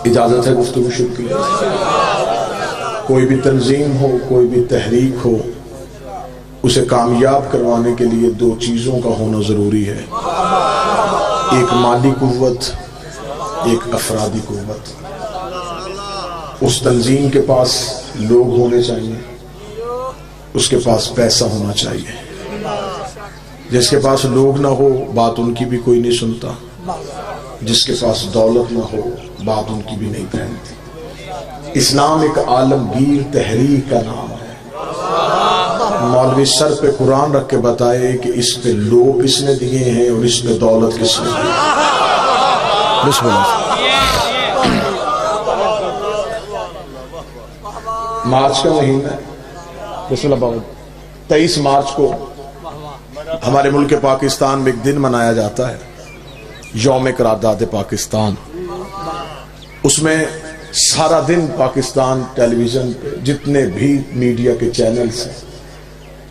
اجازت ہے گفتگو شروع کی؟ کوئی بھی تنظیم ہو، کوئی بھی تحریک ہو، اسے کامیاب کروانے کے لیے دو چیزوں کا ہونا ضروری ہے، ایک مالی قوت، ایک افرادی قوت۔ اس تنظیم کے پاس لوگ ہونے چاہیے، اس کے پاس پیسہ ہونا چاہیے۔ جس کے پاس لوگ نہ ہو بات ان کی بھی کوئی نہیں سنتا، جس کے پاس دولت نہ ہو بات ان کی بھی نہیں پھیلتی۔ اسلام ایک عالمگیر تحریک کا نام ہے۔ مولوی سر پہ قرآن رکھ کے بتائے کہ اس پہ لوگ کس نے دیے ہیں اور اس پہ دولت کس نے دی ہے۔ بسم اللہ۔ مارچ کا مہینہ ہے، بسم اللہ، 23 مارچ کو ہمارے ملک پاکستان میں ایک دن منایا جاتا ہے، یوم قرارداد پاکستان۔ اس میں سارا دن پاکستان ٹیلی ویژن پہ جتنے بھی میڈیا کے چینلز ہیں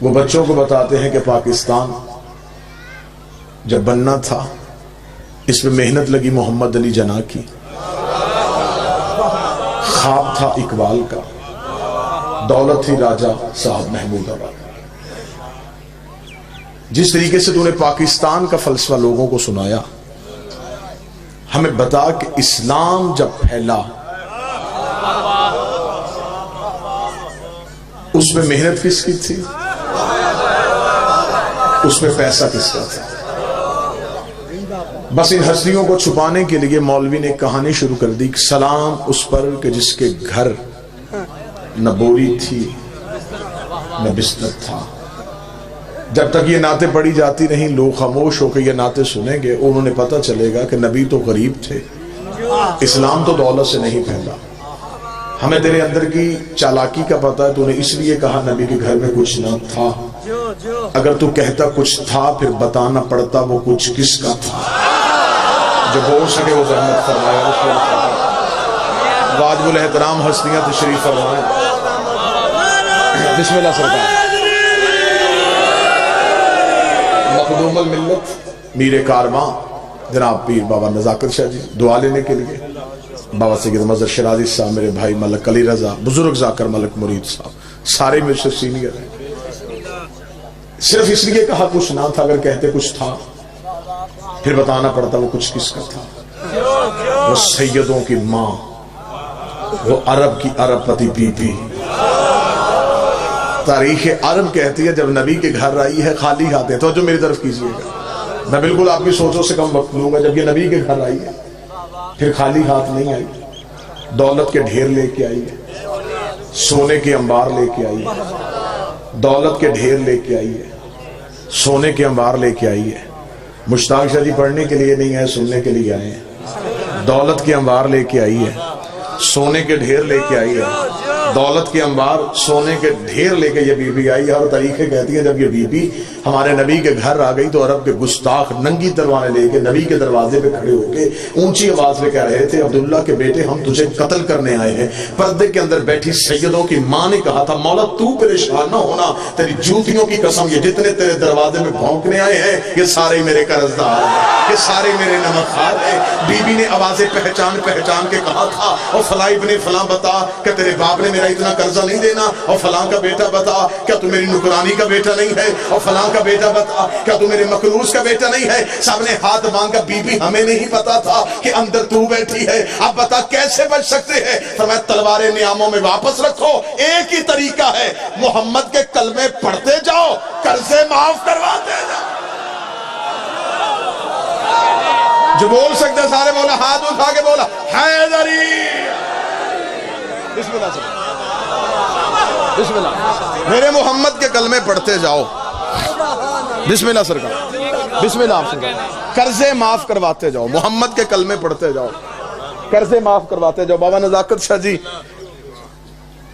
وہ بچوں کو بتاتے ہیں کہ پاکستان جب بننا تھا اس میں محنت لگی محمد علی جناح کی، خواب تھا اقبال کا، دولت تھی راجہ صاحب محمود آباد۔ جس طریقے سے تو نے پاکستان کا فلسفہ لوگوں کو سنایا، ہمیں بتا کہ اسلام جب پھیلا اس میں محنت کس کی تھی، اس میں پیسہ کس کا تھا۔ بس ان ہستیوں کو چھپانے کے لیے مولوی نے کہانی شروع کر دی، سلام اس پر کہ جس کے گھر نہ بوری تھی نہ بستر تھا۔ جب تک یہ نعتیں پڑھی جاتی رہیں لوگ خاموش ہو کے یہ نعتیں سنیں گے، انہوں نے پتہ چلے گا کہ نبی تو غریب تھے، اسلام تو دولت سے نہیں پھیلا۔ ہمیں تیرے اندر کی چالاکی کا پتہ ہے، تو نے اس لیے کہا نبی کے گھر میں کچھ نہ تھا۔ اگر تو کہتا کچھ تھا پھر بتانا پڑتا وہ کچھ کس کا تھا۔ جو بول سکے وہ زحمت فرمائے۔ واجب الاحترام ہستیاں تشریف فرمائیں۔ بسم اللہ سرکار۔ مخدوم الملت میر کارواں جناب پیر بابا نزاکت شاہ جی دعا لینے کے لیے، بابا سید مظہر شرازی صاحب، میرے بھائی ملک علی رضا، بزرگ ذاکر ملک مرید صاحب، سارے مجھ سے سینئر ہیں۔ صرف اس لیے کہا کچھ نہ تھا، اگر کہتے کچھ تھا پھر بتانا پڑتا وہ کچھ کس کا تھا۔ وہ سیدوں کی ماں، وہ عرب کی عرب پتی بی بی۔ تاریخ عرب کہتی ہے جب نبی کے گھر آئی ہے خالی ہاتھ ہے، تو جو میری طرف کیجئے گا، میں بالکل آپ کی سوچوں سے کم وقت لوں گا۔ جب یہ نبی کے گھر آئی ہے پھر خالی ہاتھ نہیں آئی، دولت کے ڈھیر لے کے آئی ہے، سونے کے انبار لے کے آئی ہے، دولت کے ڈھیر لے کے آئی ہے، سونے کے انبار لے کے آئی ہے۔ مشتاق شاہ جی پڑھنے کے لیے نہیں آئے، سننے کے لیے آئے ہیں۔ دولت کے انبار لے کے آئی ہے، سونے کے ڈھیر لے کے آئی ہے، دولت کے انبار سونے کے ڈھیر لے کے یہ بی بی آئی ہے۔ اور تاریخیں کہتی ہیں جب یہ بی بی ہمارے نبی کے گھر آ گئی تو عرب کے گستاخ ننگی تلواریں لے کے نبی کے دروازے پہ کھڑے ہو کے اونچی آواز میں کہہ رہے تھے، عبداللہ کے بیٹے ہم تجھے قتل کرنے آئے ہیں۔ پردے کے اندر بیٹھی سیدوں کی ماں نے کہا تھا مولا تو پریشان نہ ہونا، تیری جوتیوں کی قسم یہ جتنے تیرے دروازے میں بھونکنے آئے ہیں یہ سارے میرے قرضدار ہیں، یہ سارے میرے نمک خوار ہیں۔ بی بی نے آوازیں پہچان پہچان کے کہا تھا، اور فلاں ابن فلاں بتا کہ تیرے باپ نے میرا اتنا قرضہ نہیں دینا، اور فلاں کا بیٹا بتا کیا تو میری نکرانی کا بیٹا نہیں ہے، اور فلاں کا بیٹا بتا کیا تو میرے مقروض کا بیٹا نہیں ہے۔ سب نے ہاتھ مانگا، بی بی ہمیں نہیں پتا تھا کہ اندر تو بیٹھی ہے، اب بتا کیسے بچ سکتے ہیں۔ فرمایا تلواریں نیاموں میں واپس رکھو، ایک ہی طریقہ ہے، محمد کے کلمے پڑھتے جاؤ، قرضے معاف کرواتے جاؤ۔ جو بول سکتے سارے بولا، ہاتھ اٹھا کے بولا حیدری۔ بسم اللہ سے بسم اللہ، میرے محمد کے کلمے پڑھتے جاؤ۔ بسم اللہ سرکار، بسم اللہ آپ سرکار، قرضے معاف کرواتے جاؤ، محمد کے کلمے پڑھتے جاؤ، قرضے معاف کرواتے جاؤ۔ بابا نزاکت شاہ جی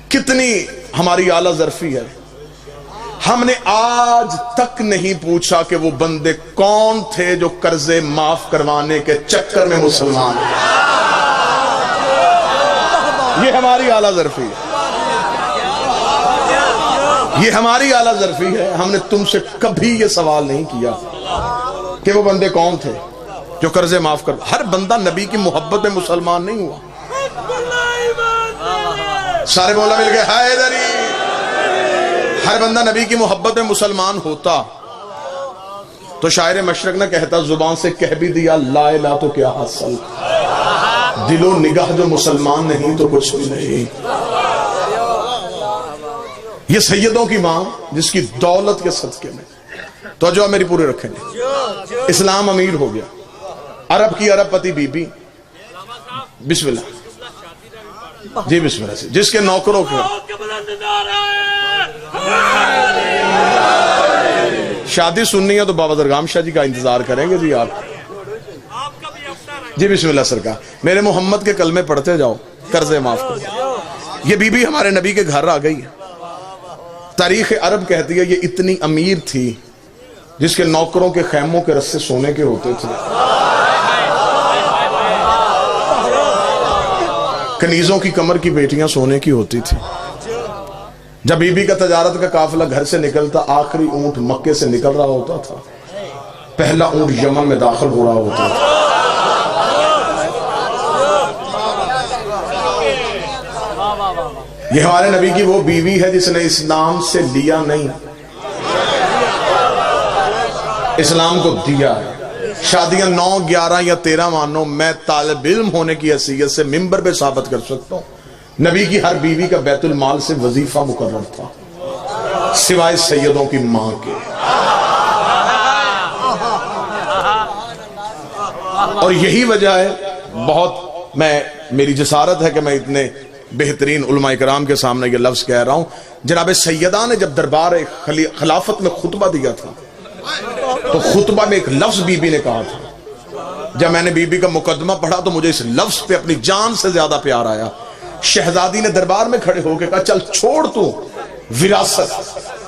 کتنی ہماری اعلیٰ ظرفی ہے، ہم نے آج تک نہیں پوچھا کہ وہ بندے کون تھے جو قرضے معاف کروانے کے چکر میں مسلمان ہیں۔ یہ ہماری اعلیٰ ظرفی ہے، یہ ہماری اعلیٰ ظرفی ہے۔ ہم نے تم سے کبھی یہ سوال نہیں کیا کہ وہ بندے کون تھے جو قرضے معاف کر۔ ہر بندہ نبی کی محبت میں مسلمان نہیں ہوا، سارے مولا مل گئے حیدری. ہر بندہ نبی کی محبت میں مسلمان ہوتا تو شاعر مشرق نہ کہتا زبان سے کہہ بھی دیا لا الہ تو کیا حاصل، دل و نگاہ جو مسلمان نہیں تو کچھ بھی نہیں. یہ سیدوں کی ماں جس کی دولت کے صدقے میں تو جو میری پورے رکھیں گے اسلام امیر ہو گیا. عرب کی عرب پتی بی بی، بسم اللہ جی بسم اللہ سے، جس کے نوکروں کے شادی سننی ہے تو بابا درگام شاہ جی کا انتظار کریں گے. جی آپ جی بسم اللہ سرکار. میرے محمد کے کلمے پڑھتے جاؤ قرضے معاف کرو. یہ بی بی ہمارے نبی کے گھر آ گئی ہے. تاریخ عرب کہتی ہے یہ اتنی امیر تھی جس کے نوکروں کے خیموں کے رسے سونے کے ہوتے تھے، کنیزوں کی کمر کی بیٹیاں سونے کی ہوتی تھی. جب بی بی کا تجارت کا قافلہ گھر سے نکلتا آخری اونٹ مکے سے نکل رہا ہوتا تھا، پہلا اونٹ یمن میں داخل ہو رہا ہوتا تھا. یہ ہمارے نبی کی وہ بیوی ہے جس نے اسلام سے لیا نہیں، اسلام کو دیا ہے. شادیاں 9 11 یا 13 مانو میں طالب علم ہونے کی حیثیت سے ممبر پہ ثابت کر سکتا ہوں نبی کی ہر بیوی کا بیت المال سے وظیفہ مقرر تھا سوائے سیدوں کی ماں کے. اور یہی وجہ ہے، بہت میری جسارت ہے کہ میں اتنے بہترین علماء کرام کے سامنے یہ لفظ کہہ رہا ہوں. جناب سیدہ نے جب دربار خلافت میں خطبہ دیا تھا تو خطبہ میں ایک لفظ بی بی نے کہا تھا. جب میں نے بی بی کا مقدمہ پڑھا تو مجھے اس لفظ پہ اپنی جان سے زیادہ پیار آیا. شہزادی نے دربار میں کھڑے ہو کے کہا چل چھوڑ تو وراثت،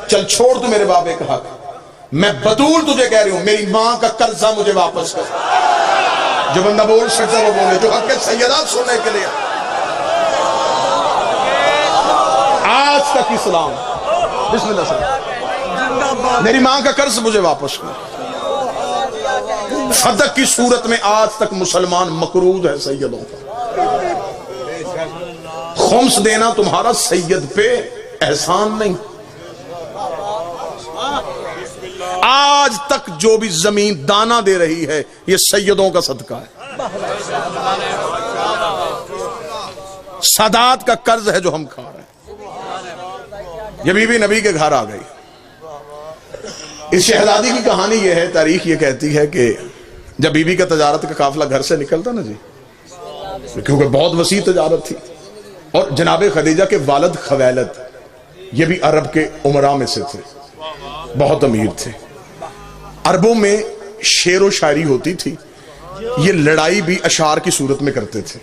چل چھوڑ تو میرے بابے کا حق، میں بطول تجھے کہہ رہی ہوں میری ماں کا قرضہ مجھے واپس کر. جو بندہ بول سکتا وہ بولے، جو حق سیدات سننے کے لیے. آج تک اسلام، بسم اللہ سر، میری ماں کا قرض مجھے واپس کر. فتح کی صورت میں آج تک مسلمان مقروض ہے سیدوں کا. خمس دینا تمہارا سید پہ احسان نہیں. آج تک جو بھی زمین دانا دے رہی ہے یہ سیدوں کا صدقہ ہے. سادات کا قرض ہے جو ہم کھا رہے ہیں. یہ بی بی نبی کے گھر آ گئی. اس شہزادی کی کہانی یہ ہے، تاریخ یہ کہتی ہے کہ جب بی بی کا تجارت کا قافلہ گھر سے نکلتا نا جی، کیونکہ بہت وسیع تجارت تھی، اور جناب خدیجہ کے والد خویلد یہ بھی عرب کے عمراء میں سے تھے، بہت امیر تھے. عربوں میں شعر و شاعری ہوتی تھی، یہ لڑائی بھی اشعار کی صورت میں کرتے تھے.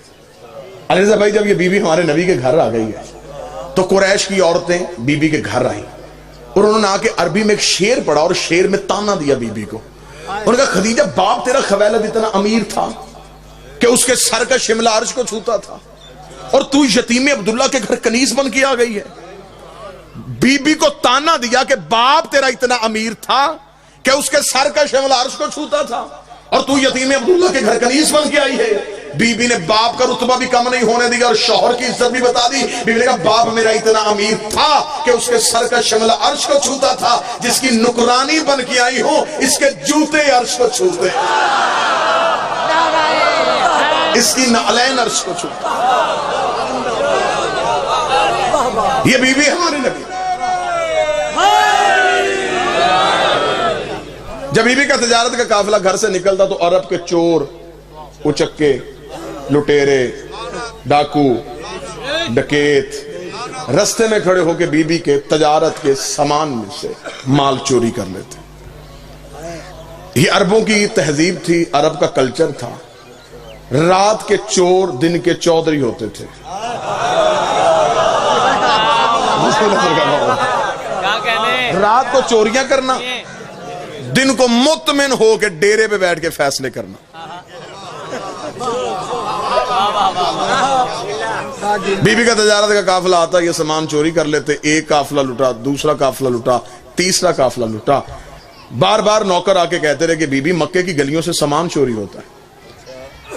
علی رضا بھائی جب یہ بی بی ہمارے نبی کے گھر آ گئی ہے تو قریش کی عورتیں بی بی کے گھر آئیں اور انہوں نے آ کے عربی میں ایک شعر پڑھا اور شعر میں تانا دیا بی بی کو. انہوں نے کہا خدیجہ باپ تیرا خویلد اتنا امیر تھا کہ اس کے سر کا شملہ عرش کو چھوتا تھا اور تو یتیم عبداللہ کے گھر کنیز بن کے آ گئی ہے. بی بی کو تانا دیا کہ باپ تیرا اتنا امیر تھا کہ اس کے سر کا شملہ عرش کو چھوتا تھا اور تو یتیم عبداللہ کے گھر کنیز بن کے آئی ہے. بی بی نے باپ کا رتبہ بھی کم نہیں ہونے دیا اور شوہر کی عزت بھی بتا دی. بی بی نے کہا باپ میرا اتنا امیر تھا کہ اس کے سر کا شملہ عرش کو چھوتا تھا، جس کی نکرانی بن کے آئی ہوں اس کے جوتے عرش کو چھوتے، اس کی نعلین عرش کو چھوتے. یہ بی بی ہمارے نبی. جب بی بی کا تجارت کا قافلہ گھر سے نکلتا تو عرب کے چور، اچکے، لٹیرے، ڈاکو، ڈکیت رستے میں کھڑے ہو کے بی بی کے تجارت کے سامان میں سے مال چوری کر لیتے. یہ عربوں کی تہذیب تھی، عرب کا کلچر تھا. رات کے چور دن کے چودھری ہوتے تھے. رات کو چوریاں کرنا، دن کو مطمئن ہو کے ڈیرے پہ بیٹھ کے فیصلے کرنا. بی بی کا تجارت کا قافلہ آتا، یہ سامان چوری کر لیتے. ایک قافلہ لٹا، دوسرا قافلہ لٹا، تیسرا قافلہ لٹا. بار بار نوکر آ کے کہتے رہے کہ بی بی مکے کی گلیوں سے سامان چوری ہوتا ہے.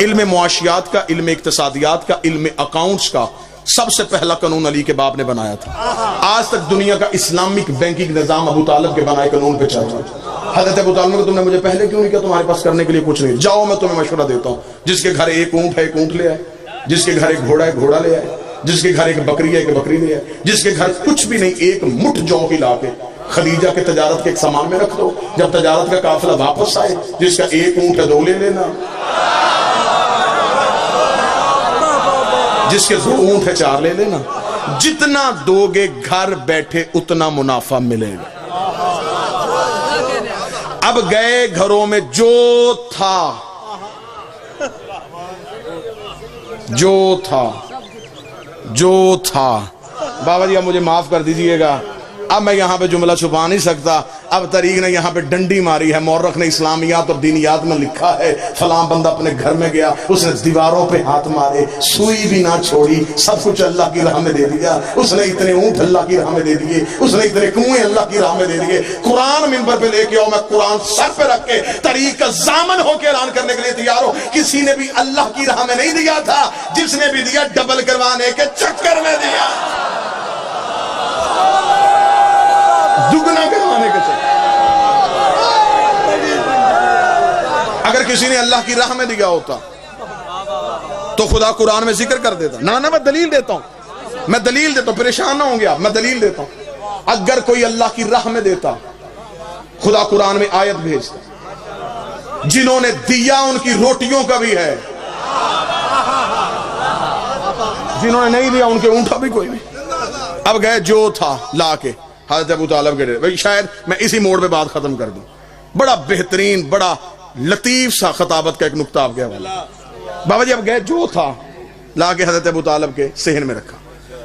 علم معاشیات کا، علم اقتصادیات کا، علم اکاؤنٹس کا سب سے پہلا قانون علی کے باپ نے بنایا تھا۔ آج تک دنیا کا اسلامک بینکنگ نظام ابو طالب کے بنائے قانون پہ چل رہا ہے۔ حضرت ابو طالب نے تم نے مجھے پہلے کیوں نہیں کہا؟ تمہارے پاس کرنے کے لیے کچھ نہیں، جاؤ میں تمہیں مشورہ دیتا ہوں، جس کے گھر ایک اونٹ ہے ایک اونٹ لے آئے، جس کے گھر ایک گھوڑا ہے گھوڑا لے آئے، جس کے گھر ایک بکری ہے ایک بکری لے آئے، جس کے گھر کچھ بھی نہیں ایک مٹھ جو ہی لا کے خدیجہ کے تجارت کے ایک سامان میں رکھ دو، جب تجارت کا قافلہ واپس آئے جس کا ایک اونٹ ہے دو لے لینا، جس کے دو اونٹ ہے چار لے لینا، جتنا دو گے گھر بیٹھے اتنا منافع ملے گا۔ اب گئے گھروں میں جو تھا بابا جی اب مجھے معاف کر دیجئے گا، اب میں یہاں پہ جملہ چھپا نہیں سکتا، اب طریق نے یہاں پہ ڈنڈی ماری ہے، مورخ نے اسلامیات اور دینیات میں لکھا ہے فلاں بندہ اپنے گھر میں گیا، اس نے دیواروں پہ ہاتھ مارے، سوئی بھی نہ چھوڑی، سب کچھ اللہ کی راہ میں دے دیا، اس نے اتنے اونٹ اللہ کی راہ میں دے دیے، اس نے اتنے کنویں اللہ کی راہ میں دے دیے، قرآن منبر پہ لے کے آؤ، میں قرآن سر پہ رکھ کے طریق کا ضامن ہو کے اعلان کرنے کے لیے تیار ہوں، کسی نے بھی اللہ کی راہ میں نہیں دیا تھا، جس نے بھی دیا ڈبل کروانے کے چکر میں دیا، دگنا کروانے کے چکر۔ اگر کسی نے اللہ کی راہ میں دیا ہوتا تو خدا قرآن میں ذکر کر دیتا، نہ میں دلیل دیتا ہوں، پریشان نہ ہوں گے آپ، میں دلیل دیتا ہوں، اگر کوئی اللہ کی راہ میں دیتا خدا قرآن میں آیت بھیجتا، جنہوں نے دیا ان کی روٹیوں کا بھی ہے، جنہوں نے نہیں دیا ان کے اونٹا بھی کوئی نہیں۔ اب گئے جو تھا لا کے حضرت ابو طالب کے ڈیرے، شاید میں اسی موڑ پہ بات ختم کر دوں، بڑا بہترین بڑا لطیف سا خطابت کا ایک نقطہ آپ کے حوالے۔ بابا جی اب گئے جو تھا لا کے حضرت ابو طالب کے صحن میں رکھا،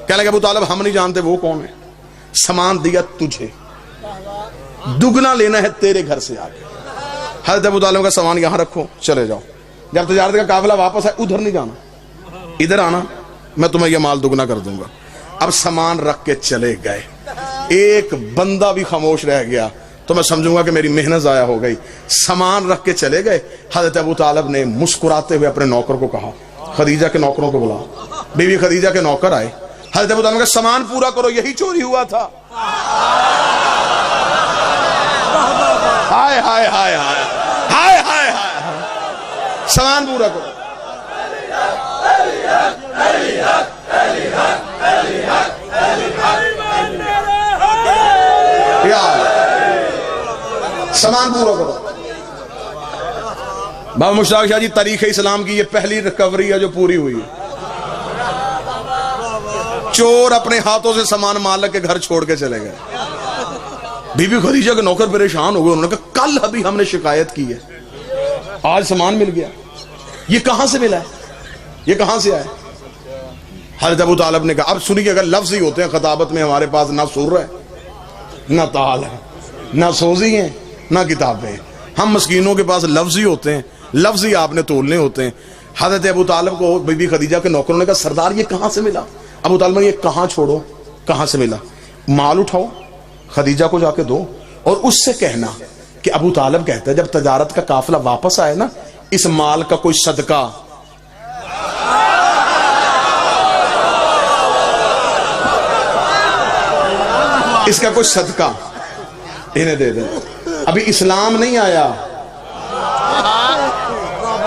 کہنے لگے ابو طالب ہم نہیں جانتے وہ کون ہے، سامان دیا تجھے، دگنا لینا ہے تیرے گھر سے آگے، حضرت ابو طالب کا سامان یہاں رکھو چلے جاؤ، جب تجارت کا قافلہ واپس آئے ادھر نہیں جانا، ادھر آنا، میں تمہیں یہ مال دگنا کر دوں گا۔ اب سامان رکھ کے چلے گئے، ایک بندہ بھی خاموش رہ گیا تو میں سمجھوں گا کہ میری محنت ضائع ہو گئی، سامان رکھ کے چلے گئے۔ حضرت ابو طالب نے مسکراتے ہوئے اپنے نوکر کو کہا، خدیجہ کے نوکروں کو بلا، بی بی خدیجہ کے نوکر آئے، حضرت ابو طالب کا سامان پورا کرو، یہی چوری ہوا تھا۔ ہائے ہائے ہائے ہائے ہائے ہائے ہائے، سامان پورا کرو، سامان پورا کرو۔ بابا مشتاق شاہ جی تاریخ اسلام کی یہ پہلی ریکوری ہے جو پوری ہوئی ہے۔ چور اپنے ہاتھوں سے سامان مالک کے گھر چھوڑ کے چلے گئے، بی بی خدیجہ کے نوکر پریشان ہو گئے، انہوں نے کہا کل ابھی ہم نے شکایت کی ہے، آج سامان مل گیا، یہ کہاں سے ملا ہے، یہ کہاں سے آیا؟ حضرت ابو طالب نے کہا اب سنیے، اگر لفظ ہی ہوتے ہیں خطابت میں، ہمارے پاس نہ سر ہے نہ تال ہے نہ سوزی ہیں نہ کتابیں، ہم مسکینوں کے پاس لفظ ہی ہوتے ہیں، لفظ ہی آپ نے تولنے ہوتے ہیں۔ حضرت ابو طالب کو بی بی خدیجہ کے نوکروں نے کہا سردار یہ کہاں سے ملا؟ ابو طالب نے یہ کہاں چھوڑو، کہاں سے ملا؟ مال اٹھاؤ خدیجہ کو جا کے دو، اور اس سے کہنا کہ ابو طالب کہتا ہے جب تجارت کا قافلہ واپس آئے نا، اس مال کا کوئی صدقہ اس کا کوئی صدقہ انہیں دے دیں۔ ابھی اسلام نہیں آیا،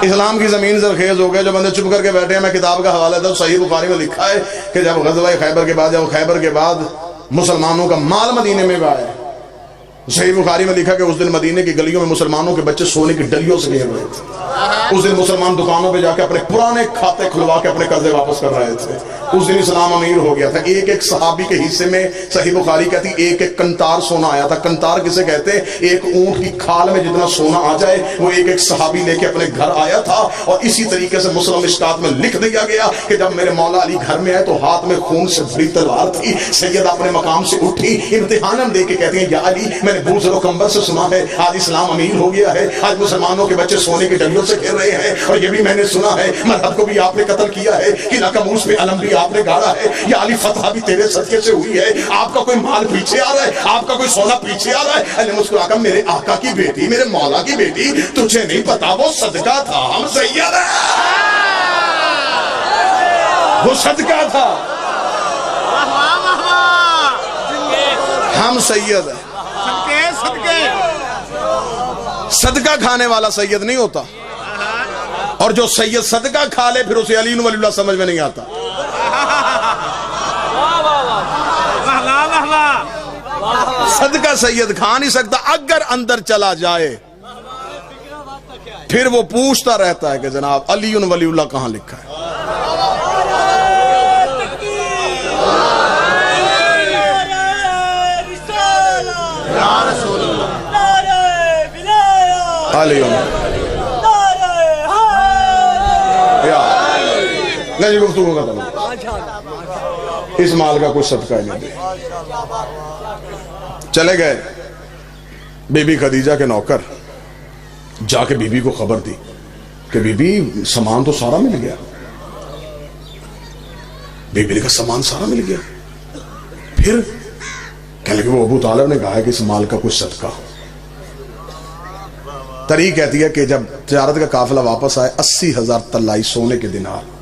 اسلام کی زمین زرخیز ہو گیا، جو بندے چپ کر کے بیٹھے ہیں، میں کتاب کا حوالہ دوں، صحیح بخاری میں لکھا ہے کہ جب غزوہ خیبر کے بعد مسلمانوں کا مال مدینے میں آیا، صحیح بخاری میں لکھا کہ اس دن مدینے کی گلیوں میں مسلمانوں کے بچے سونے کی ڈلیوں سے گھیر رہے تھے، اس دن مسلمان دکانوں پہ جا کے اپنے پرانے کھاتے کھلوا کے اپنے قرضے واپس کر رہے تھے، اس دن اسلام امیر ہو گیا تھا۔ ایک ایک صحابی کے حصے میں صحیح بخاری کہتی ایک ایک کنتار سونا آیا تھا۔ کنتار کسے کہتے ہیں؟ ایک اونٹ کی کھال میں جتنا سونا آ جائے وہ ایک ایک صحابی لے کے اپنے گھر آیا تھا۔ اور اسی طریقے سے مسلم مشکات میں لکھ دیا گیا کہ جب میرے مولا علی گھر میں آئے تو ہاتھ میں خون سے بھری تلوار تھی، سید اپنے مقام سے اٹھی، امتحان دے کے کہتے ہیں یا علی میں نے بوز و کمبر سے سنا ہے آج اسلام امیر ہو گیا ہے، آج مسلمانوں کے بچے سونے کے ڈلیوں سے کھیل رہے ہیں، اور یہ بھی میں نے سنا ہے مذہب کو بھی آپ نے قتل کیا ہے، قلعہ کموس پہ علم بھی آپ نے گاڑا ہے، یا علی فتح بھی تیرے صدقے سے ہوئی ہے، آپ کا کوئی مال پیچھے آ رہا ہے، آپ کا کوئی سونا پیچھے آ رہا ہے۔ علی مسکرا کر میرے آقا کی بیٹی، میرے مولا کی بیٹی، تجھے نہیں پتا وہ صدقہ تھا، ہم سید ہیں، وہ صدقہ تھا، ہم سید ہیں۔ صدقہ کھانے والا سید نہیں ہوتا، اور جو سید صدقہ کھا لے پھر اسے علی ولی اللہ سمجھ میں نہیں آتا۔ صدقہ سید کھا نہیں سکتا، اگر اندر چلا جائے پھر وہ پوچھتا رہتا ہے کہ جناب علی ولی اللہ کہاں لکھا ہے۔ نہیں گفتگو ختم، اس مال کا کوئی صدقہ نہیں دے۔ چلے گئے بی بی خدیجہ کے نوکر، جا کے بی بی کو خبر دی کہ بی بی سامان تو سارا مل گیا۔ بی بی نے کہا سامان سارا مل گیا، پھر کہنے لگے وہ ابو طالب نے کہا ہے کہ اس مال کا کوئی صدقہ۔ تاریخ کہتی ہے کہ جب تجارت کا قافلہ واپس آئے 80,000 طلائی سونے کے دینار،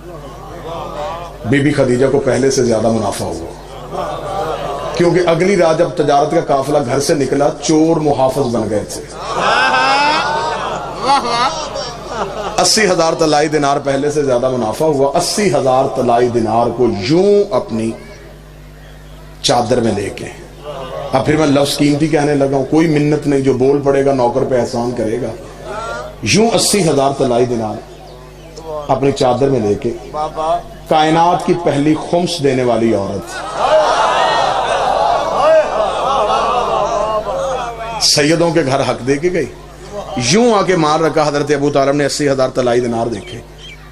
بی بی خدیجہ کو پہلے سے زیادہ منافع ہوا، کیونکہ اگلی رات جب تجارت کا قافلہ گھر سے نکلا چور محافظ بن گئے تھے۔ 80,000 طلائی دینار پہلے سے زیادہ منافع ہوا۔ 80,000 طلائی دینار کو یوں اپنی چادر میں لے کے، اب پھر میں لفظ قیمتی کہنے لگا ہوں، کوئی منت نہیں، جو بول پڑے گا نوکر پہ احسان کرے گا۔ یوں 80,000 طلائی دینار اپنی چادر میں لے کے کائنات کی پہلی خمس دینے والی عورت سیدوں کے گھر حق دے کے گئی، یوں آ کے مار رکھا۔ حضرت ابو طالب نے 80,000 طلائی دینار دیکھے۔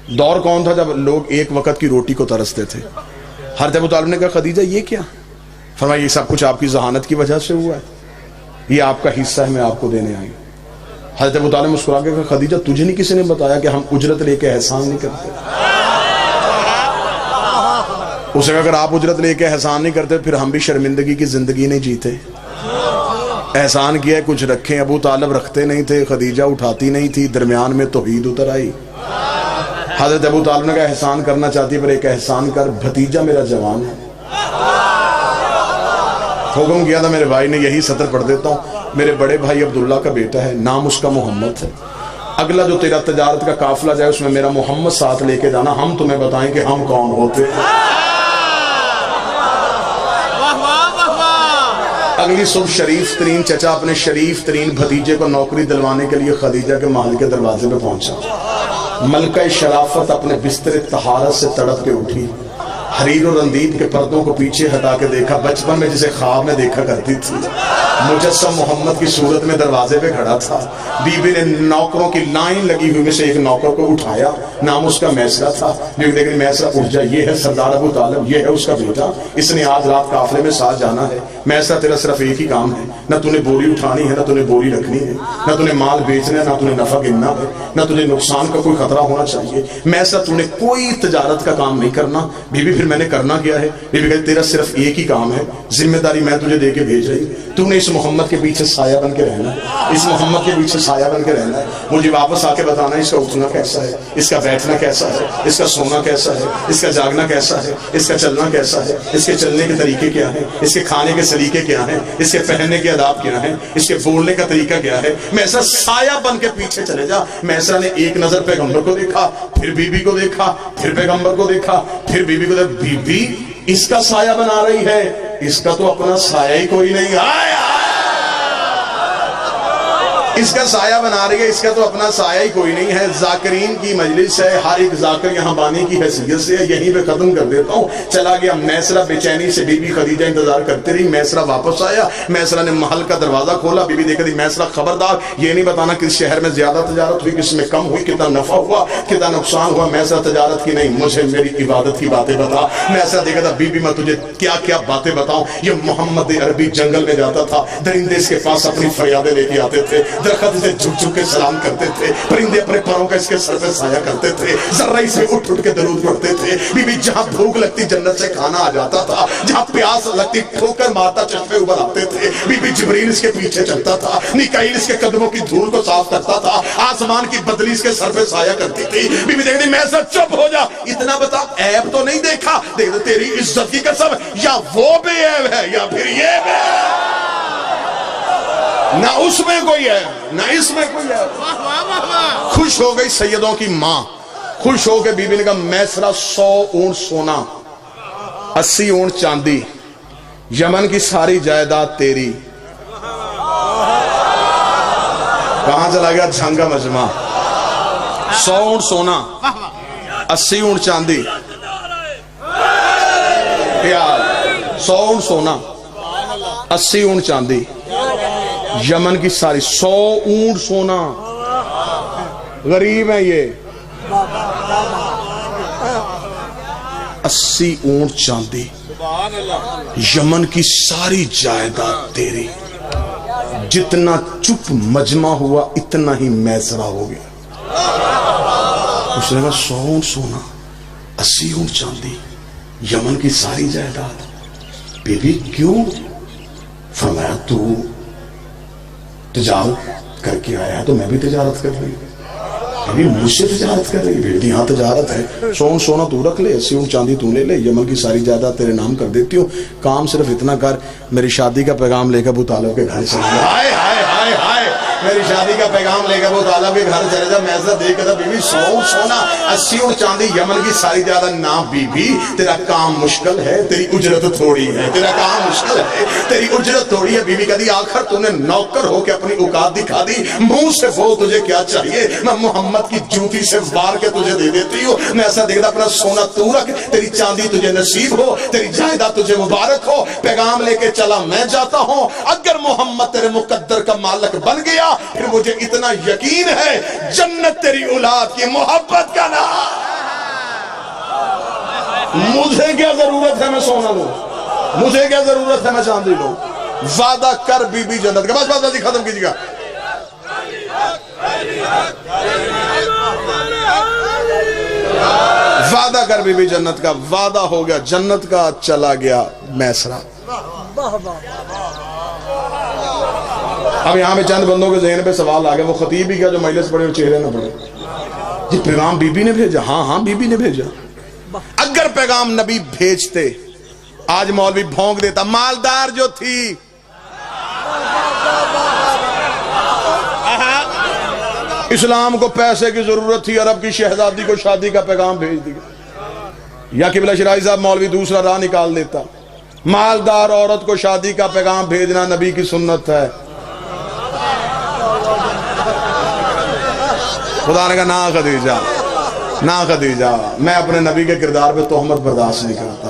دور کون تھا جب لوگ ایک وقت کی روٹی کو ترستے تھے۔ حضرت ابو طالب نے کہا خدیجہ یہ کیا؟ فرمایا یہ سب کچھ آپ کی ذہانت کی وجہ سے ہوا ہے، یہ آپ کا حصہ ہے، میں آپ کو دینے آئی۔ حضرت ابو طالب مسکرا کے کہا خدیجہ تجھے نہیں کسی نے بتایا کہ ہم اجرت لے کے احسان نہیں کرتے؟ اسے کہا اگر آپ اجرت لے کے احسان نہیں کرتے پھر ہم بھی شرمندگی کی زندگی نہیں جیتے۔ احسان کیا ہے کچھ رکھیں، ابو طالب رکھتے نہیں تھے، خدیجہ اٹھاتی نہیں تھی، درمیان میں توحید اتر آئی۔ حضرت ابو طالب نے کہا احسان کرنا چاہتی ہے پر ایک احسان کر، بھتیجا میرا جوان ہے۔ حکم کیا تھا میرے بھائی نے، یہی سطر پڑھ دیتا ہوں، میرے بڑے بھائی عبداللہ کا بیٹا ہے، نام اس کا محمد ہے، اگلا جو تیرا تجارت کا قافلہ جائے اس میں میرا محمد ساتھ لے کے جانا، ہم تمہیں بتائیں کہ ہم کون ہوتے۔ اگلی صبح شریف ترین چچا اپنے شریف ترین بھتیجے کو نوکری دلوانے کے لیے خدیجہ کے محل کے دروازے پہ پہنچا۔ ملکہ شرافت اپنے بستر طہارت سے تڑپ کے اٹھی، حریر و رندید کے پردوں کو پیچھے ہٹا کے دیکھا، بچپن میں جسے خواب میں دیکھا کرتی تھی، مجسم محمد کی صورت میں دروازے پہ کھڑا تھا۔ بی بی نے نوکروں کی لائن لگی ہوئی میں سے ایک نوکر کو اٹھایا، نام اس کا میسرہ تھا۔ لیکن میسرہ اٹھ جا، یہ ہے سردار ابو طالب، یہ ہے اس کا بیٹا، اس نے آج رات قافلے میں ساتھ جانا ہے۔ میسرہ تیرا صرف ایک ہی کام ہے، نہ تو نے بوری اٹھانی ہے، نہ تو نے بوری رکھنی ہے، نہ تو نے مال بیچنا ہے، نہ تو نے نفع گننا ہے، نہ تجھے نقصان کا کوئی خطرہ ہونا چاہیے۔ میسرہ تو نے کوئی تجارت کا کام نہیں کرنا۔ بی بی پھر میں نے کرنا کیا ہے؟ بی بی کہتی تیرا صرف ایک ہی کام ہے، ذمہ داری میں تجھے دے کے بھیج رہی، تو نے اس محمد کے پیچھے سایہ بن کے رہنا ہے، اس محمد کے پیچھے سایہ بن کے رہنا ہے۔ مجھے واپس آ کے بتانا ہے اس کا اٹھنا کیسا ہے، اس کا بیٹھنا کیسا ہے، اس کا سونا کیسا ہے، اس کا جاگنا کیسا ہے، اس کا چلنا کیسا ہے، اس کے چلنے کے طریقے کیا ہیں، اس کے کھانے کے سلیقے کیا ہیں، اس کے پہننے کے آداب کیا ہیں، اس کے بولنے کا طریقہ کیا ہے۔ میسرہ سایہ بن کے پیچھے چلے جا۔ میسرہ نے ایک نظر پیغمبر کو دیکھا، پھر بی بی کو دیکھا، پھر پیغمبر کو دیکھا، پھر بی بی کو دیکھا، بی بی اس کا سایہ بنا رہی ہے، اس کا تو اپنا سایہ ہی کوئی نہیں۔ اس کا سایہ بنا رہی ہے، اس کا تو اپنا سایہ ہی کوئی نہیں ہے. ذاکرین کی مجلس ہے، ہر ایک ذاکر یہاں بانی کی حیثیت سے ہے. یہیں پہ ختم کر دیتا ہوں. چلا گیا میسرہ، بے چینی سے بی بی خدیجہ انتظار کرتے رہی. میسرہ واپس آیا، میسرہ نے محل کا دروازہ کھولا. بی بی دیکھا دی میسرہ خبردار یہ نہیں بتانا کس شہر میں زیادہ تجارت ہوئی، کس میں کم ہوئی، کتنا نفع ہوا، کتنا نقصان ہوا. میسرہ تجارت کی نہیں، مجھے میری عبادت کی باتیں بتا. میسرہ دیکھا تھا بی بی میں تجھے کیا کیا باتیں بتاؤں. یہ محمد عربی جنگل میں جاتا تھا، درندے اس کے پاس اپنی فریادیں لے کے آتے تھے، درخت اسے جھک جھک کے سلام کرتے تھے، پرندے اپنے پروں کا اس کے سر پہ سایہ کرتے تھے، ذرہ اس میں اٹھ اٹھ کے درود پڑھتے تھے. بی بی جہاں بھوک لگتی جنت سے کھانا آ جاتا تھا، جہاں پیاس لگتی ٹھوکر مارتا چشمے ابھر آتے تھے. بی بی جبریل اس کے پیچھے چلتا تھا، میکائیل اس کے قدموں کی دھول کو صاف کرتا تھا، آسمان کی بدلی اس کے سر پہ سایہ کرتی تھی. بی بی دیکھتی میں سب چپ ہو جا، اتنا بتا عیب تو نہیں دیکھا. دیکھ تیری عزت کی قسم، یا وہ بے عیب ہے یا پھر یہ بے عیب، نہ اس میں کوئی ہے نہ اس میں کوئی ہے. خوش ہو گئی سیدوں کی ماں، خوش ہو کے بی بی نے کہا میسرہ 100 اونٹ سونا، 80 اونٹ چاندی، یمن کی ساری جائیداد تیری. کہاں چلا گیا جھنگا مجمع. 100 اونٹ سونا، 80 اونٹ چاندی، 100 اونٹ سونا، 80 اونٹ چاندی، یمن کی ساری 100 اونٹ سونا. غریب ہے یہ. 80 اونٹ چاندی، یمن کی ساری جائیداد تیری. جتنا چپ مجمع ہوا اتنا ہی میسرہ ہو گیا. اس نے کہا 100 اونٹ سونا، 80 اونٹ چاندی، یمن کی ساری جائیداد. بی بی کیوں؟ فرمایا تو تجارت کر کے آیا ہے تو میں بھی تجارت کر رہی ہوں. ابھی مجھ سے تجارت کر رہی ہے. ہاں تجارت ہے. 100 اونٹ سونا تو رکھ لے، 80 اونٹ چاندی تو لے لے، یمن کی ساری جائیداد تیرے نام کر دیتی ہوں. کام صرف اتنا کر، میری شادی کا پیغام لے کے ابو طالب کے گھر چلے جا. ہائے ہائے ہائے ہائے، میری شادی کا پیغام لے کے ابو طالب کے گھر چلے جا. میسرہ دیکھ کے بی بی 100 اونٹ سونا، 80 اونٹ چاندی، یمن کی ساری جائیداد. نہ بی بی تیرا کام مشکل ہے، تیری اجرت تھوڑی ہے. تیرا کام مشکل ہے، تیری اجرت تھوڑی ہے. بی بی کہتی آخر تو نے نوکر ہو کے اپنی اوقات دکھا دی، منہ سے بول تجھے کیا چاہیے، میں محمد کی جوتی سے وار کے تجھے دے دیتی ہوں. میں ایسا دیکھتا اپنا سونا تو رکھ، تیری چاندی تجھے نصیب ہو، تیری جائیداد تجھے مبارک ہو. پیغام لے کے چلا میں جاتا ہوں. اگر محمد تیرے مقدر کا مالک بن گیا پھر مجھے اتنا یقین ہے جنت تیری اولاد کی محبت کا نام. مجھے کیا ضرورت ہے میں سونا لوں، مجھے کیا ضرورت ہے میں چاندی لوں. وعدہ کر بی بی جنت کا. بس بس بس ختم کیجیے گا. وعدہ کر بی بی جنت کا. وعدہ ہو گیا جنت کا. چلا گیا میسرہ. اب یہاں پہ چند بندوں کے ذہن پہ سوال آ گیا، وہ خطیب بھی کیا جو مجلس پڑھے اور چہرے نہ پڑھے. جی پیغام بی بی نے بھیجا. ہاں ہاں بی بی نے بھیجا. اگر پیغام نبی بھیجتے آج مولوی بھونک دیتا. مالدار جو تھی، اسلام کو پیسے کی ضرورت تھی، عرب کی شہزادی کو شادی کا پیغام بھیج دیا. یا قبلہ شرائع صاحب مولوی دوسرا راہ نکال دیتا. مالدار عورت کو شادی کا پیغام بھیجنا نبی کی سنت ہے. خدا نے کہا نہ خدیجہ، نہ خدیجہ، میں اپنے نبی کے کردار پہ تہمت برداشت نہیں کرتا.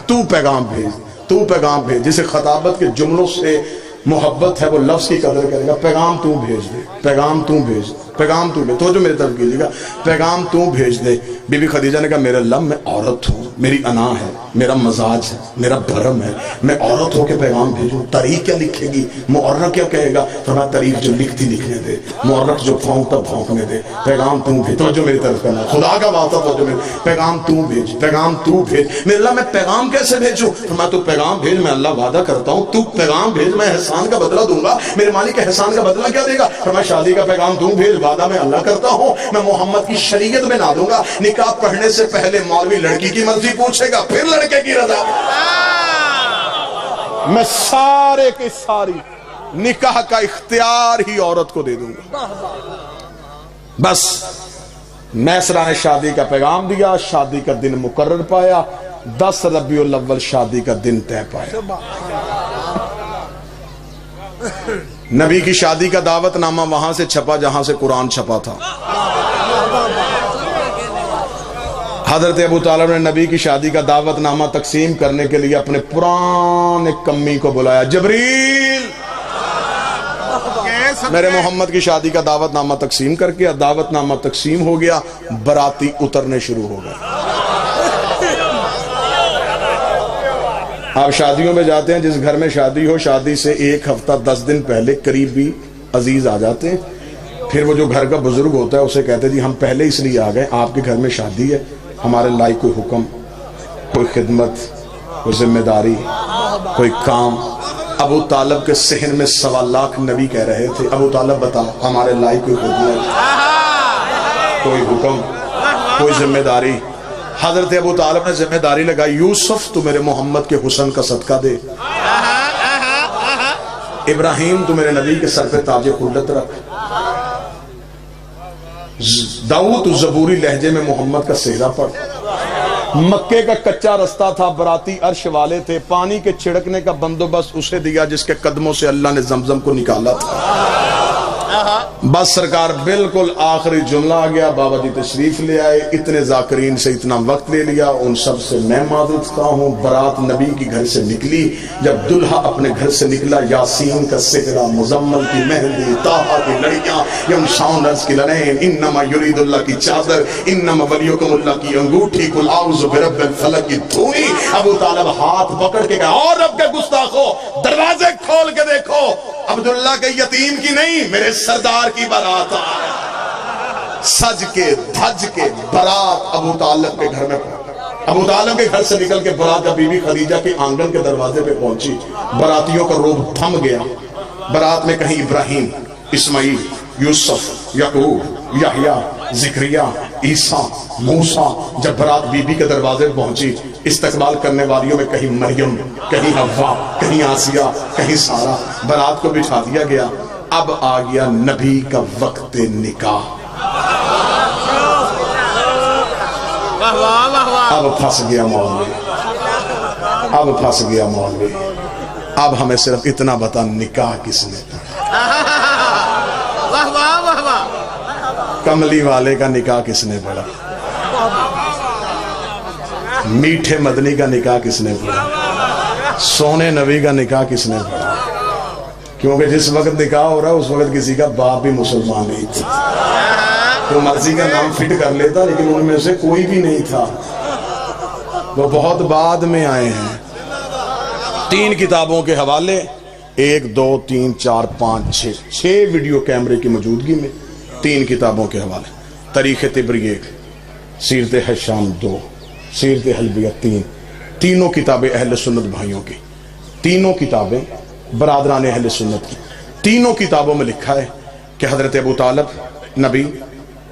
تو پیغام بھیج، تو پیغام بھیج. جسے خطابت کے جملوں سے محبت ہے وہ لفظ کی قدر کرے گا. پیغام تو بھیج دے، پیغام تو بھیج، پیغام تو بھیج. تو جو میری طرف کیجیے گا، پیغام تو بھیج دے. بی بی خدیجہ نے کہا میرے لب میں عورت ہوں، میری انا ہے، میرا مزاج ہے، میرا بھرم ہے، میں عورت ہو کے پیغام بھیجوں. تاریخ کیا لکھے گی، مورخ کیا کہے گا. فرمایا تاریخ جو لکھتی لکھنے دے، مورخ جو بھونکتا بھونکنے دے. پیغام تو بھیج. تو جو میری طرف کرنا، خدا کا واسطہ تو جو میرے پیغام تو بھیج، پیغام تو بھیج. میرے اللہ میں پیغام کیسے بھیجوں؟ فرمایا تو پیغام بھیج، میں اللہ وعدہ کرتا ہوں تو پیغام بھیج، میں احسان کا بدلہ دوں گا. میرے مالک احسان کا بدلہ کیا دے گا؟ فرمایا شادی کا پیغام تو بھیج، وعدہ میں اللہ کرتا ہوں میں محمد کی شریعت میں نہ دوں گا. نکاح پڑھنے سے پہلے مولوی لڑکی کی مرضی پوچھے گا، پھر لڑکے کی رضا. میں سارے کے ساری نکاح کا اختیار ہی عورت کو دے دوں گا. بس میسرہ نے شادی کا پیغام دیا. شادی کا دن مقرر پایا. 10 ربیع الاول شادی کا دن طے پایا. نبی کی شادی کا دعوت نامہ وہاں سے چھپا جہاں سے قرآن چھپا تھا. حضرت ابو طالب نے نبی کی شادی کا دعوت نامہ تقسیم کرنے کے لیے اپنے پرانے کمی کو بلایا. جبریل میرے محمد کی شادی کا دعوت نامہ تقسیم کر کے دعوت نامہ تقسیم ہو گیا. براتی اترنے شروع ہو گئے. آپ شادیوں میں جاتے ہیں, جس گھر میں شادی ہو, شادی سے 1 ہفتہ 10 دن پہلے قریبی عزیز آ جاتے ہیں. پھر وہ جو گھر کا بزرگ ہوتا ہے اسے کہتے ہیں جی ہم پہلے اس لیے آ گئے, آپ کے گھر میں شادی ہے, ہمارے لائق کوئی حکم, کوئی خدمت, کوئی ذمہ داری, کوئی کام. ابو طالب کے صحن میں 1.25 لاکھ نبی کہہ رہے تھے ابو طالب بتا ہمارے لائق کوئی خدمت, کوئی حکم, کوئی ذمہ داری. حضرت ابو طالب نے ذمہ داری لگائی, یوسف تو میرے محمد کے حسن کا صدقہ دے, ابراہیم تو میرے نبی کے سر پہ تاج خلت رکھ, داؤد زبوری لہجے میں محمد کا سہرا پڑھ. مکے کا کچا رستہ تھا, براتی عرش والے تھے, پانی کے چھڑکنے کا بندوبست اسے دیا جس کے قدموں سے اللہ نے زمزم کو نکالا تھا. بس سرکار بالکل آخری جملہ آ گیا, بابا جی تشریف لے آئے, اتنے ذاکرین سے اتنا وقت لے لیا, ان سب سے میں معذرت خواہ ہوں. برات نبی کی گھر سے نکلی, جب دلہا اپنے گھر سے نکلا, یاسین کا سہرا, مزمل کی مہندی, طٰہٰ کی لڑیاں, یمشون رز کی لڑین, انما یرید اللہ کی چادر, انما ولیکم اللہ کی انگوٹھی, قل اعوذ برب الفلق کی دھوئی. ابو طالب ہاتھ پکڑ کے کہا, اور رب کے گستاخو دروازے کھول کے دیکھو, عبداللہ کے یتیم کی نہیں میرے سردار کی بارات آئے. سج کے دھج کے بارات ابو طالب کے گھر میں پہنچی. ابو طالب کے گھر سے نکل کے بارات جب بی بی خدیجہ کے آنگن کے دروازے پہ پہنچی, براتیوں کا روب تھم گیا. بارات میں کہیں ابراہیم, اسماعیل, یوسف, یعقوب, یحییٰ, زکریا, عیسیٰ, موسیٰ. جب برات بی بی کے دروازے پہنچی, استقبال کرنے والیوں میں کہیں مریم, کہیں حوا, کہیں آسیہ, کہیں سارہ. برات کو بٹھا دیا گیا. اب آ گیا نبی کا وقت نکاح. اب پھنس گیا مولوی, اب پھنس گیا مولوی. اب ہمیں صرف اتنا بتا, نکاح کس نے پڑھا؟ کملی والے کا نکاح کس نے پڑھا؟ میٹھے مدنی کا نکاح کس نے پڑھا؟ سونے نبی کا نکاح کس نے پڑھا؟ کیونکہ جس وقت نکاح ہو رہا اس وقت کسی کا باپ بھی مسلمان نہیں تھا. تو مرضی کا نام فٹ کر لیتا, لیکن ان میں سے کوئی بھی نہیں تھا. وہ بہت بعد میں آئے ہیں. 3 کتابوں کے حوالے, 1 2 3 4 5 6 ویڈیو کیمرے کی موجودگی میں 3 کتابوں کے حوالے. تاریخ طبری 1, سیرت ہشام 2, سیرت حلبیہ 3. تینوں کتابیں اہل سنت بھائیوں کی, تینوں کتابیں برادران اہل سنت کی. تینوں کتابوں میں لکھا ہے کہ حضرت ابو طالب نبی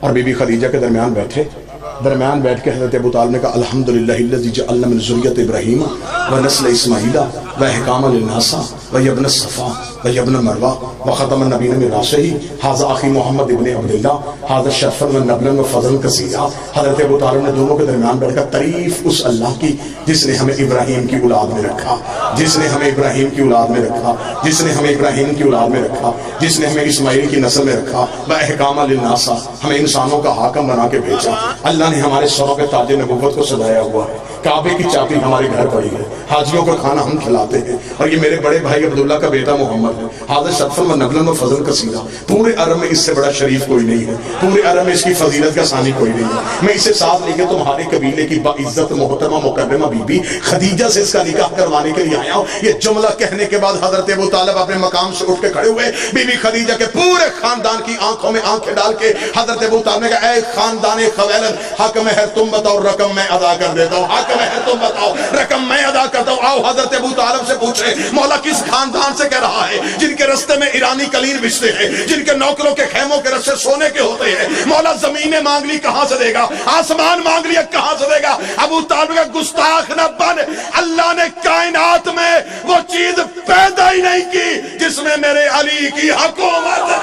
اور بی بی خدیجہ کے درمیان بیٹھ کے حضرت ابو طالب نے کہا, الحمدللہ الذی جعلنا من ذریۃ ابراہیم و نسل اسماعیل و احکام للناس و ابن الصفا و ابن مروہ و ختم النبیین من راسہ ھذا اخی محمد ابن عبداللہ ھذا شرفا و نبلا و فضلا کثیرا. حضرت ابو طالب نے دونوں کے درمیان بیٹھ کر تعریف اس اللہ کی جس نے ہمیں ابراہیم کی اولاد میں رکھا, جس نے ہمیں ابراہیم کی اولاد میں رکھا, جس نے ہمیں ابراہیم کی اولاد میں رکھا, جس نے ہمیں اسماعیل کی نسل میں رکھا, و احکام للناس, ہمیں انسانوں کا حاکم بنا کے بھیجا. اللہ نے ہمارے سروں کے تاج نبوت کو سجایا ہوا ہے. کعبے کی چابی ہمارے گھر پڑی ہے, حاجیوں کا کھانا ہم کھلاتے ہیں, اور یہ میرے بڑے بھائی عبداللہ کا بیٹا محمد ہے. حاضر شرفا و نبلا و فضل کثیرا. پورے عرب میں اس سے بڑا شریف کوئی نہیں ہے, پورے عرب میں اس کی فضیلت کا ثانی کوئی نہیں ہے. میں اسے ساتھ لے کے تمہارے قبیلے کی باعزت محترمہ مکرمہ بی بی خدیجہ سے اس کا نکاح کروانے کے لیے آیا ہوں. یہ جملہ کہنے کے بعد حضرت ابو طالب اپنے مقام سے اٹھ کے کھڑے ہوئے. بی بی خدیجہ کے پورے خاندان کی آنکھوں میں آنکھیں ڈال کے حضرت ابو طالب نے کہا, اے خاندان خویلد, حق مہر تم بتاؤ, رقم میں ادا کر دیتا ہوں. حق مہر تم بتاؤ, رقم میں ادا کرتا ہوں. آؤ حضرت ابو طالب سے پوچھیں, مولا کس خاندان سے کہہ رہا ہے جن کے رستے میں ایرانی کلیر بچتے ہیں, جن کے نوکروں کے خیموں کے رستے سونے کے ہوتے ہیں. مولا زمینیں مانگ لی کہاں سے دے گا, آسمان مانگ لیا کہاں سے دے گا. ابو طالب کا گستاخ نہ بن, اللہ نے کائنات میں وہ چیز پیدا ہی نہیں کی جس میں میرے علی کی حکومت ہے.